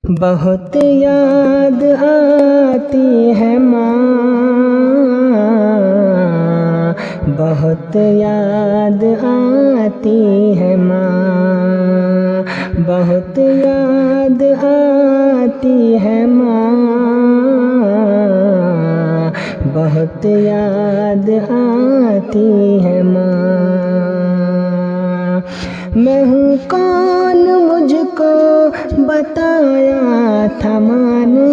बहुत याद आती है माँ, बहुत याद आती है माँ, बहुत याद आती है माँ, बहुत याद आती है माँ। मैं हूँ कौन मुझको बताया था माँ ने,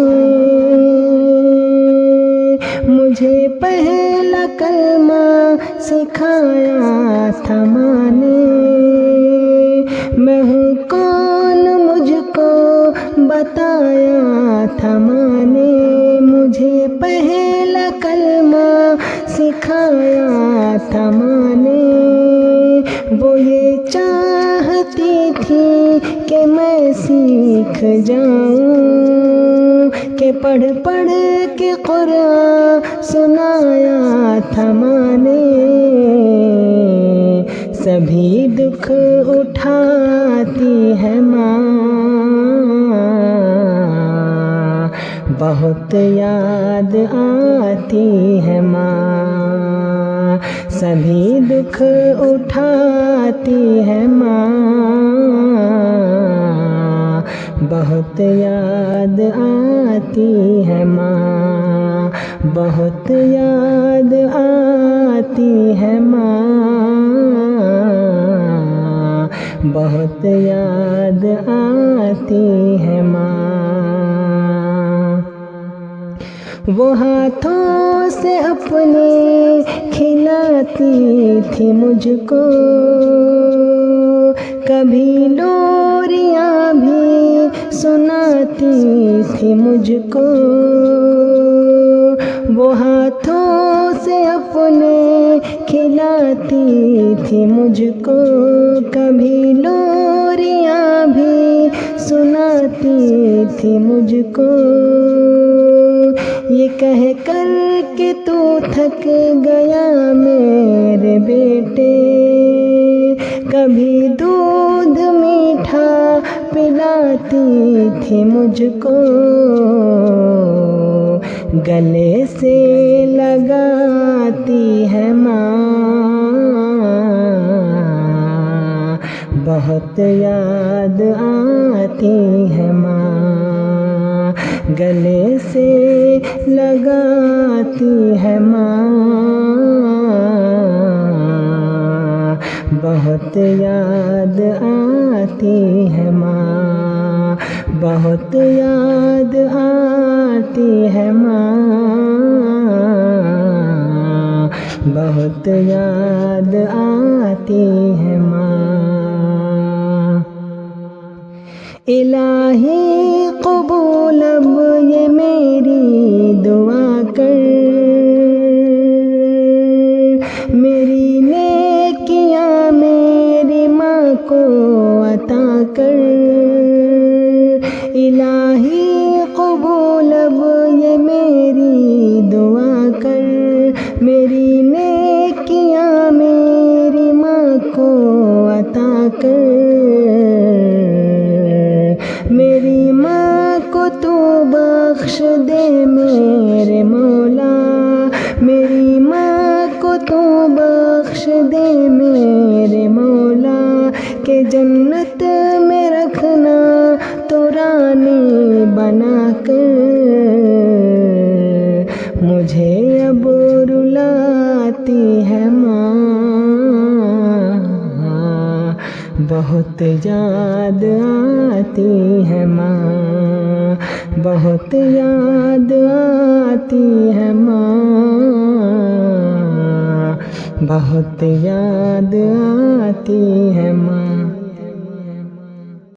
मुझे पहला कलमा सिखाया था माँ ने। मैं हूँ कौन मुझको बताया था माँ ने, मुझे पहला कलमा सिखाया था माँ ने। वो ये चाहती थी कि मैं सीख जाऊं, कि पढ़ पढ़ के कुरान सुनाया था माँ ने। सभी दुख उठाती है माँ, बहुत याद आती है माँ, सभी दुख उठाती है माँ, बहुत याद आती है माँ, बहुत याद आती है माँ, बहुत याद आती है माँ। वो हाथों से अपने खिलाती थी मुझको, कभी लोरियां भी सुनाती थी मुझको। वो हाथों से अपने खिलाती थी मुझको, कभी लोरियां भी सुनाती थी मुझको। ये कह कर के तू थक गया मेरे बेटे, कभी दूध मीठा पिलाती थी मुझको, गले से लगाती है माँ, बहुत याद आती है माँ, गले से लगाती है माँ, बहुत याद आती है माँ, बहुत याद आती है माँ, बहुत याद आती है माँ। इलाही कबूल अब ये मेरी दुआ कर, मेरी नेकियां मेरी माँ को अता कर। इलाही कबूल अब ये मेरी दुआ कर, मेरी नेकियां मेरी माँ को अता कर। मेरी माँ को तू बख्श दे मेरे मौला, मेरी माँ को तू बख्श दे मेरे मौला, के जन्नत में रखना तो रानी बना कर। मुझे अब रुलाती है माँ, बहुत याद आती है माँ, बहुत याद आती है माँ, बहुत याद आती है माँ।